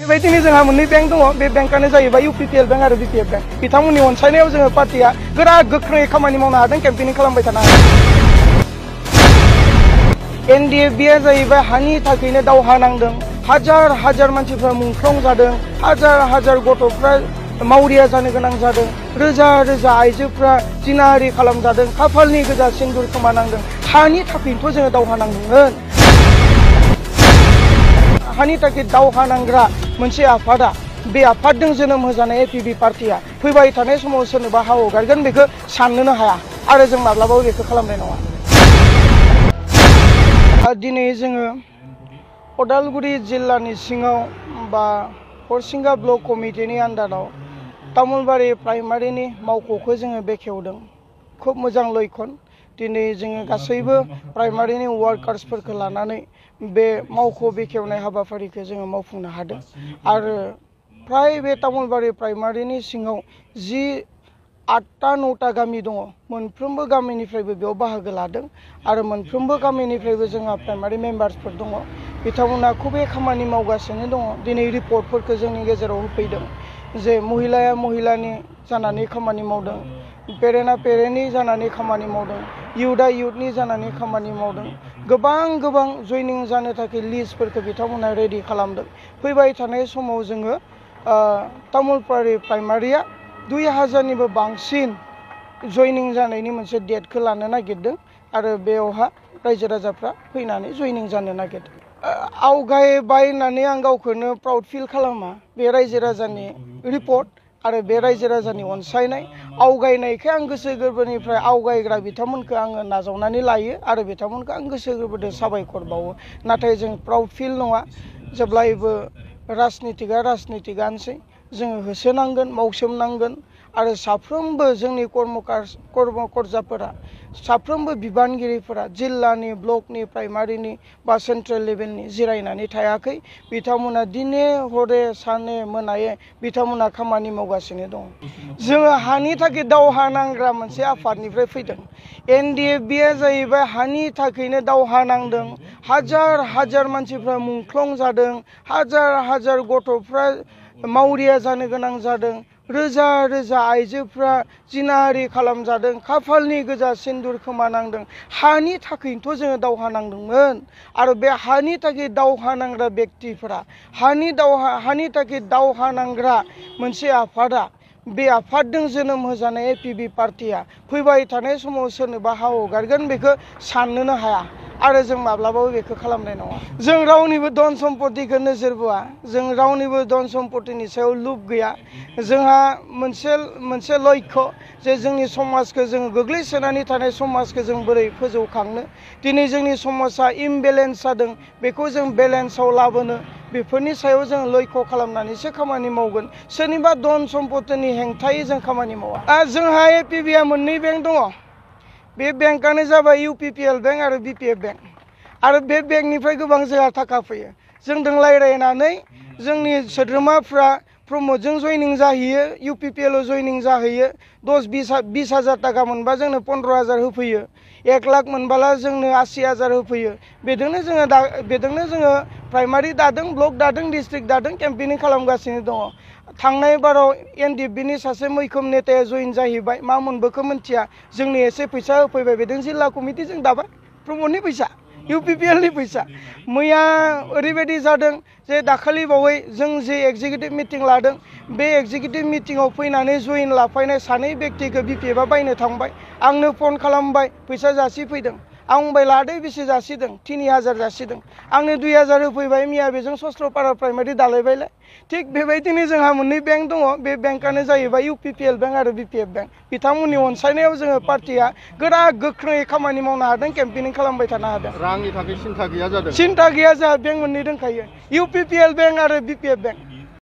बेबायदिनो जोंहा मोननै बेंक दङ बे बेंकानो जाहैबाय UPPL बेंक आरो BPF बेंक बिथांमोननि अनसायनायाव जोङो पार्टिया गोरा गोख्रोङै खामानि मावनो हादों केम्पेनिं खालामबाय थानो हादों NDFB-आ जाहैबाय हानि थाखायनो दावहा नांदों हाजार हाजार मानसिफ्रा मुंख्लं जादों हाजार हाजार गथ'फ्रा मावरिया जानो गोनां जादों रोजा रोजा आइजोफ्रा जिनाहारि खालामजादों खाफालनि गोजा सिन्दुर खोमानांदों हानि थाखायनोथ' जोङो दावहा नांदोंमोन हानि थाखाय दावहा नांग्रा मोनसे आफादा बे आफादजों जोनोम होजानाय APB पार्टिया फैबाय थानाय समाव सोरनोबा हा हगारगोन बेखौ साननोनो हाया आरो जों माब्लाबाबो बेखौ खालामनाय नङा दिनै जोङो उदालगुरि जिल्लानि सिङाव बा हरसिंगा ब्लक कमिटिनि आन्दाराव तामुलबारि प्राइमारिनि मावख'खौ जोङो बेखेवदों खुब मोजां लैखोन दिनै जोङो गासैबो प्राइमारिनि वार्कार्सफोरखौ लानानै बे मावख' बेखेवनाय हाबाफारिखौ जोङो मावफुंनो हादों आरो फ्राय बे तामुलबारि प्राइमारिनि सिङाव 8टा 9टा गामि दङ मोनफ्रोमबो गामिनिफ्रायबो बेयाव बाहागो लादों आरो मोनफ्रोमबो गामिनिफ्रायबो जोंहा प्राइमारि मेम्बार्सफोर दङ बिथांमोना खुबै खामानि मावगासिनो दङ दिनै रिपर्टफोरखौ जोंनि गेजेराव होफैदों जे महिलाया महिलानि जानानै खामानि मावदों पेरेन्टआ पेरेन्टनि जानानै खामानि मावदों इउथआ इउथनि जानानै खामानि मावदों गोबां जयनिं जानो थाखाय लिस्टफोरखौ बिथांमोना रेडि खालामदों फैबाय थानाय समाव जोङो तामुलबारि प्राइमारिया 2000निबो बांसिन जयनिं जानायनि मोनसे डेटखौ लानो नागिरदों आरो बेयावहा रायजो राजाफ्रा फैनानै जयनिं जानो नागिरदों आवगायबाय होननानै आं गावखौनो प्राउड फिल खालामा बे रायजो राजानि रिपर्ट आरो बे रायजो राजानि अनसायनाय आवगायनायखौ आं गोसो गोरबोनिफ्राय आवगायग्रा बिथांमोनखौ आङो नाजावनानै लायो आरो बिथांमोनखौ आं गोसो गोरबोजों साबायखर बावो नाथाय जों प्राउड फिल नङा जेब्लायबो राजनितिकआनोसै जोङो होसोनांगोन मावसोमनांगोन आरो साफ्रोमबो जोंनि कर्मकर्ताफोरा साफ्रोमबो बिबानगिरिफोरा जिल्लानि ब्लकनि प्राइमारिनि बा सेन्ट्रेल लेभेलनि जिरायनानै थायाखै बिथांमोना दिने हरे साने मोनायै बिथांमोना खामानि मावगासिनो दं जोङो हानि थाखाय दावहा नांग्रा मोनसे आफादनिफ्राय फैदों NDFB-आ जाहैबाय हानि थाखायनो दावहा नांदों हाजार हाजार मानसिफ्रा मुंख्लं जादों हाजार हाजार गथ'फ्रा मावरिया जानो गोनां जादों रोजा रोजा आइजोफ्रा जिनाहारि खालामजादों खाफालनि गोजा सिन्दुर खोमानांदों हानि थाखायनोथ' जोङो दावहा नांदोंमोन आरो बे हानि थाखाय दावहा नांग्रा व्यक्तिफोरा हानि थाखाय दावहा नांग्रा मोनसे आफादा बे आफादजों जोनोम होजानाय APB पार्टिया फैबाय थानाय समाव सोरनोबा हा हगारगोन बेखौ साननोनो हाया आरो जों माब्लाबाबो बेखौ खालामनाय नङा जों रावनिबो धन सम्पतिखौ नोजोर बोआ जों रावनिबो धन सम्पतिनि सायाव लुब गैया जोंहा मोनसे लक्ष्य जे जोंनि समाजखौ जों गोग्लैसोनानै थानाय समाजखौ जों बोरै फोजौखांनो दिनै जोंनि समाजा इमबेलेन्स जादों बेखौ जों बेलेन्सआव लाबोनो बेफोरनि सायाव जों लक्ष्य खालामनानैसो खामानि मावगोन सोरनिबा धन सम्पतिनि हेंथायै जों खामानि मावा जोंहा APB-आ मोननै बेंक दङ बे बेंकानो जाबाय UPPL बेंक आरो BPF बेंक आरो बे बेंकनिफ्राय गोबां जोंहा थाखा फैयो जोंजों रायज्लायनानै जोंनि सोद्रोमाफ्रा प्रमदजों जयनिं जाहैयो UPPL-आव जयनिं जाहैयो 10-20 हाजार थाखा मोनबा जोंनो 15,000 होफैयो 1 लाख मोनबाला जोंनो 80,000 होफैयो बेजोंनो जोङो प्राइमारि दादों ब्लक दादों डिस्ट्रिक्ट दादों केम्पेनिं खालामगासिनो दङ थांनाय बाराव NDFB-नि सासे मैखोम नेताया जयन जाहैबाय मा मोनबोखौ मिथिया जोंनो एसे फैसा होफैबाय बेजों जिल्ला कमिटि जों दाबाय प्रमदनि फैसा UPPL-नि फैसा मैया ओरैबायदि जादों जे दाखालि बावै जों जे एग्जिकिउटिभ मिटिं लादों बे एग्जिकिउटिभ मिटिंआव फैनानै जयन लाफैनाय सानै व्यक्तिखौ BPF-आ बायनो थांबाय आंनो फन खालामबाय फैसा जासि फैदों आं बुंबाय लादो बेसे जासिदों 3,000 जासिदों आंनो 2,000 होफैबाय मैया बेजों सस्त्रपारा प्राइमारि दालायबायलाय थिग बेबायदिनो जोंहा मोननै बेंक दङ बे बेंकानो जाहैबाय UPPL बेंक आरो BPF बेंक बिथांमोननि अनसायनायाव जोङो पार्टिया गोरा गोख्रोङै खामानि मावनो हादों केम्पेनिं खालामबाय थानो हादों रांनि थाखाय सिन्था गैया जादों सिन्था गैया जोंहा बेंक मोननै दंखायो UPPL बेंक आरो BPF बेंक